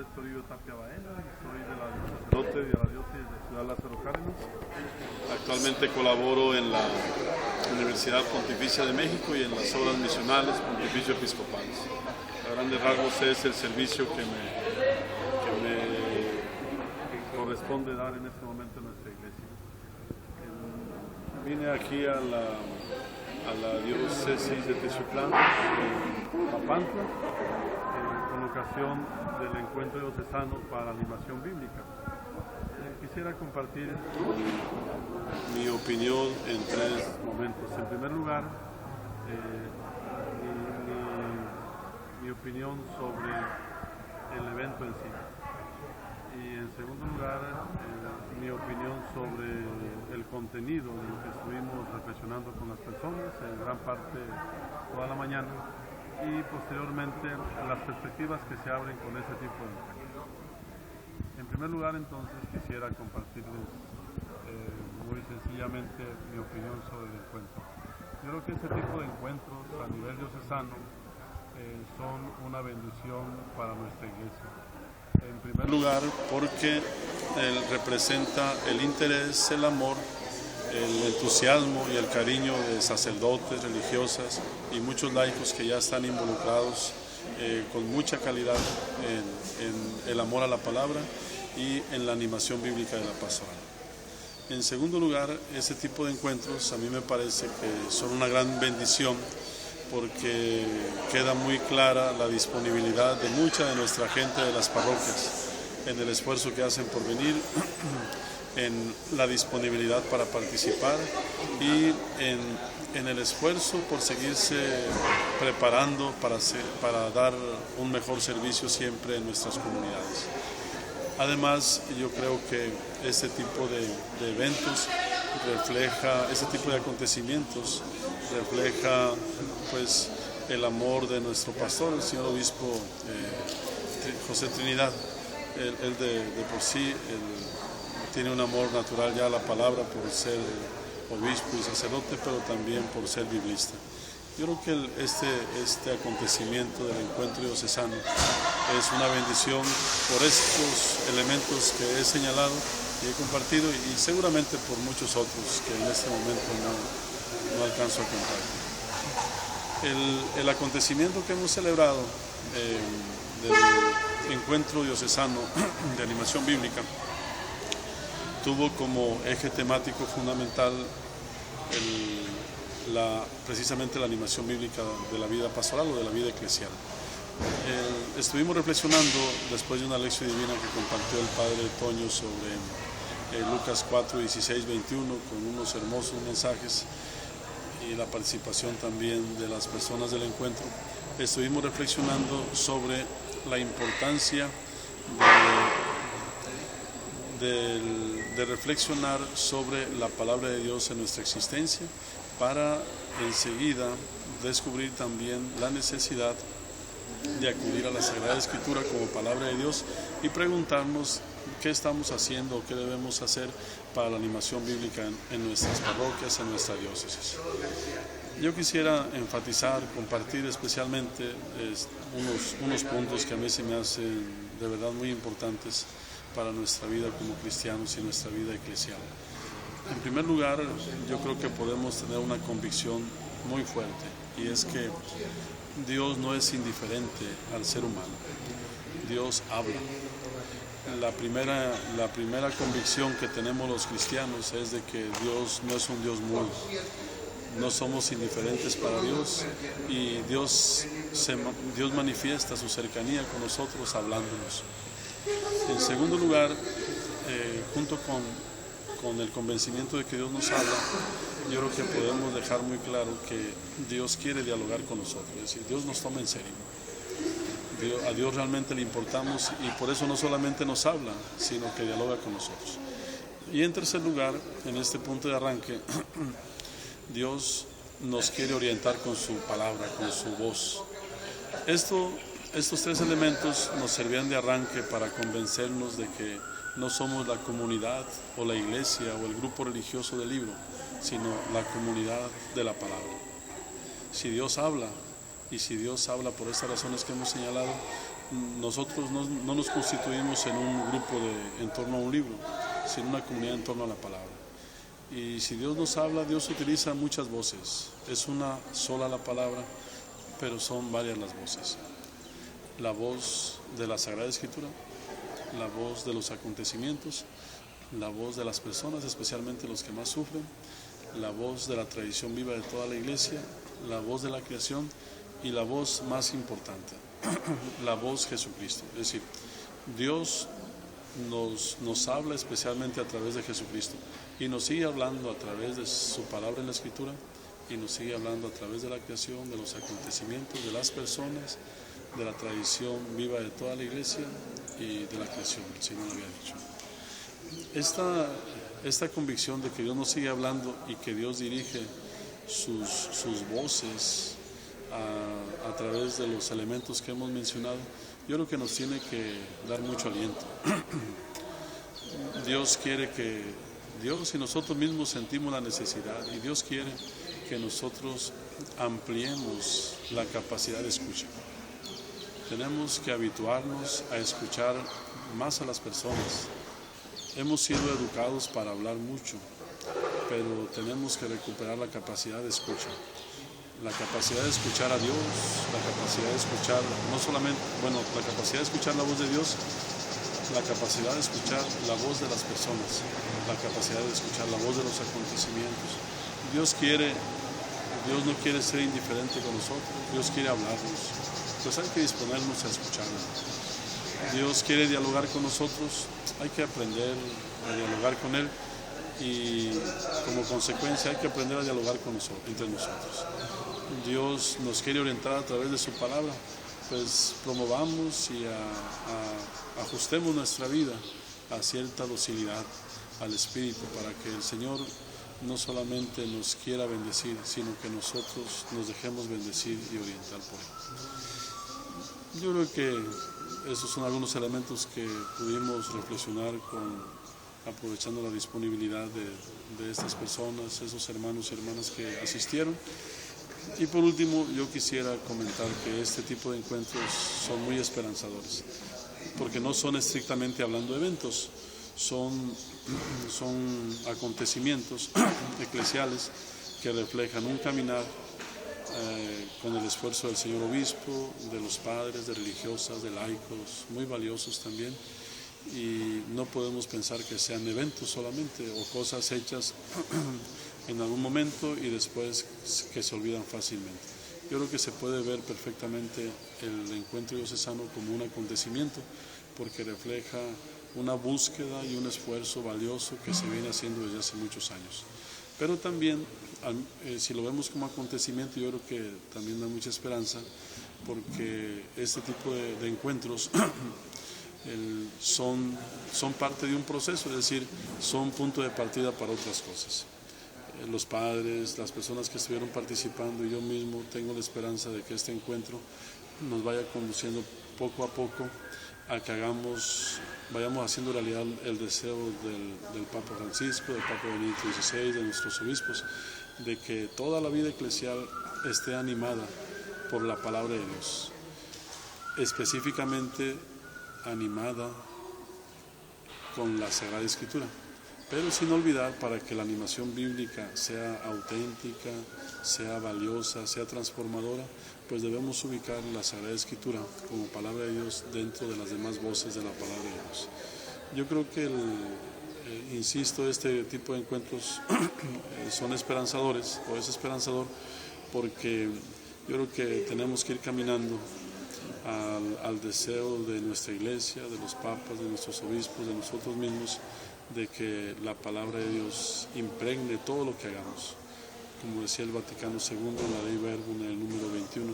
nombre es Toribio Tapia Baena, soy de la sacerdote de la diócesis de Ciudad Lázaro Cárdenas. Actualmente colaboro en la Universidad Pontificia de México y en las obras misionales Pontificio Episcopales. A grandes rasgos es el servicio que me corresponde dar en este momento en nuestra iglesia. Vine aquí a la diócesis de Texutlán, en Papantla, con ocasión del encuentro diocesano para la animación bíblica. Quisiera compartir mi opinión en tres momentos. En primer lugar, mi opinión sobre el evento en sí. Y en segundo lugar, mi opinión sobre el contenido de lo que estuvimos reflexionando con las personas, en gran parte toda la mañana, y posteriormente las perspectivas que se abren con ese tipo de encuentros. En primer lugar, entonces, quisiera compartirles muy sencillamente mi opinión sobre el encuentro. Yo creo que este tipo de encuentros a nivel diocesano son una bendición para nuestra iglesia. En primer lugar, porque él representa el interés, el amor, el entusiasmo y el cariño de sacerdotes, religiosas y muchos laicos que ya están involucrados con mucha calidad en el amor a la palabra y en la animación bíblica de la pastoral. En segundo lugar, ese tipo de encuentros a mí me parece que son una gran bendición porque queda muy clara la disponibilidad de mucha de nuestra gente de las parroquias en el esfuerzo que hacen por venir, en la disponibilidad para participar y en el esfuerzo por seguirse preparando para dar un mejor servicio siempre en nuestras comunidades. Además, yo creo que este tipo de eventos refleja, este tipo de acontecimientos refleja pues el amor de nuestro pastor, el señor obispo José Trinidad. Él de por sí tiene un amor natural ya a la palabra por ser obispo y sacerdote, pero también por ser biblista. Yo creo que este acontecimiento del encuentro diocesano es una bendición por estos elementos que he señalado y he compartido y seguramente por muchos otros que en este momento no alcanzo a contar. El acontecimiento que hemos celebrado del encuentro diocesano de animación bíblica tuvo como eje temático fundamental precisamente la animación bíblica de la vida pastoral o de la vida eclesial. Estuvimos reflexionando después de una lección divina que compartió el padre Toño sobre Lucas 4, 16, 21 con unos hermosos mensajes y la participación también de las personas del encuentro. Estuvimos reflexionando sobre la importancia de reflexionar sobre la palabra de Dios en nuestra existencia para enseguida descubrir también la necesidad de acudir a la Sagrada Escritura como palabra de Dios y preguntarnos qué estamos haciendo o qué debemos hacer para la animación bíblica en nuestras parroquias, en nuestra diócesis. Yo quisiera enfatizar, compartir especialmente unos puntos que a mí se me hacen de verdad muy importantes para nuestra vida como cristianos y nuestra vida eclesial. En primer lugar, yo creo que podemos tener una convicción muy fuerte y es que Dios no es indiferente al ser humano. Dios habla. La primera convicción que tenemos los cristianos es de que Dios no es un Dios mudo. No somos indiferentes para Dios y Dios manifiesta su cercanía con nosotros hablándonos. En segundo lugar, junto con el convencimiento de que Dios nos habla, yo creo que podemos dejar muy claro que Dios quiere dialogar con nosotros, es decir, Dios nos toma en serio. A Dios realmente le importamos y por eso no solamente nos habla, sino que dialoga con nosotros. Y en tercer lugar, en este punto de arranque, Dios nos quiere orientar con su palabra, con su voz. Estos tres elementos nos servían de arranque para convencernos de que no somos la comunidad o la iglesia o el grupo religioso del libro, sino la comunidad de la palabra. Si Dios habla, y si Dios habla por estas razones que hemos señalado, nosotros no nos constituimos en un grupo en torno a un libro, sino una comunidad en torno a la palabra. Y si Dios nos habla, Dios utiliza muchas voces. Es una sola la palabra, pero son varias las voces. La voz de la Sagrada Escritura, la voz de los acontecimientos, la voz de las personas, especialmente los que más sufren, la voz de la tradición viva de toda la iglesia, la voz de la creación y la voz más importante, la voz Jesucristo. Es decir, Dios nos habla especialmente a través de Jesucristo y nos sigue hablando a través de su palabra en la Escritura y nos sigue hablando a través de la creación, de los acontecimientos, de las personas, de la tradición viva de toda la iglesia y de la creación, el Señor había dicho. Esta convicción de que Dios nos sigue hablando y que Dios dirige sus voces a través de los elementos que hemos mencionado, yo creo que nos tiene que dar mucho aliento. Dios y nosotros mismos sentimos la necesidad y Dios quiere que nosotros ampliemos la capacidad de escucha. Tenemos que habituarnos a escuchar más a las personas. Hemos sido educados para hablar mucho, pero tenemos que recuperar la capacidad de escucha. La capacidad de escuchar a Dios, la capacidad de escuchar la capacidad de escuchar la voz de Dios, la capacidad de escuchar la voz de las personas, la capacidad de escuchar la voz de los acontecimientos. Dios no quiere ser indiferente con nosotros, Dios quiere hablarnos, pues hay que disponernos a escucharlo. Dios quiere dialogar con nosotros, hay que aprender a dialogar con Él y como consecuencia hay que aprender a dialogar entre nosotros. Dios nos quiere orientar a través de su palabra, pues promovamos y ajustemos nuestra vida a cierta docilidad al Espíritu para que el Señor no solamente nos quiera bendecir, sino que nosotros nos dejemos bendecir y orientar por Él. Yo creo que esos son algunos elementos que pudimos reflexionar aprovechando la disponibilidad de estas personas, esos hermanos y hermanas que asistieron. Y por último, yo quisiera comentar que este tipo de encuentros son muy esperanzadores, porque no son estrictamente hablando de eventos, son acontecimientos eclesiales que reflejan un caminar con el esfuerzo del señor obispo, de los padres, de religiosas, de laicos, muy valiosos también, y no podemos pensar que sean eventos solamente o cosas hechas en algún momento y después que se olvidan fácilmente. Yo creo que se puede ver perfectamente el encuentro diocesano como un acontecimiento porque refleja una búsqueda y un esfuerzo valioso que se viene haciendo desde hace muchos años. Pero también, si lo vemos como acontecimiento, yo creo que también da mucha esperanza porque este tipo de encuentros son parte de un proceso, es decir, son punto de partida para otras cosas. Los padres, las personas que estuvieron participando y yo mismo tengo la esperanza de que este encuentro nos vaya conduciendo poco a poco a que vayamos haciendo realidad el deseo del Papa Francisco, del Papa Benedicto XVI, de nuestros obispos, de que toda la vida eclesial esté animada por la palabra de Dios, específicamente animada con la Sagrada Escritura, pero sin olvidar para que la animación bíblica sea auténtica, sea valiosa, sea transformadora, pues debemos ubicar la Sagrada Escritura como palabra de Dios dentro de las demás voces de la palabra de Dios. Yo creo que, insisto, este tipo de encuentros son esperanzadores, o es esperanzador, porque yo creo que tenemos que ir caminando al deseo de nuestra iglesia, de los papas, de nuestros obispos, de nosotros mismos, de que la palabra de Dios impregne todo lo que hagamos. Como decía el Vaticano II en la Dei Verbum en el número 21,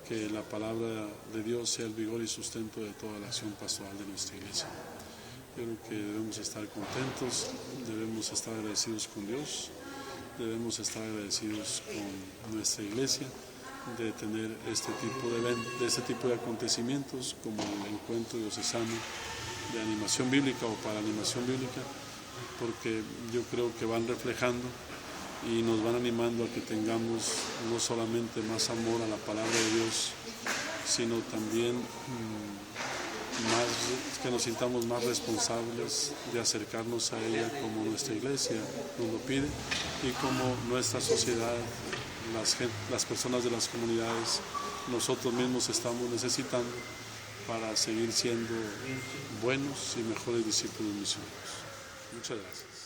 que la palabra de Dios sea el vigor y sustento de toda la acción pastoral de nuestra iglesia. Yo creo que debemos estar contentos, debemos estar agradecidos con Dios, debemos estar agradecidos con nuestra iglesia de tener este tipo de acontecimientos como el encuentro diocesano de animación bíblica o para animación bíblica, porque yo creo que van reflejando y nos van animando a que tengamos no solamente más amor a la palabra de Dios, sino también que nos sintamos más responsables de acercarnos a ella como nuestra iglesia nos lo pide y como nuestra sociedad, las personas de las comunidades, nosotros mismos estamos necesitando para seguir siendo buenos y mejores discípulos misioneros. Muchas gracias.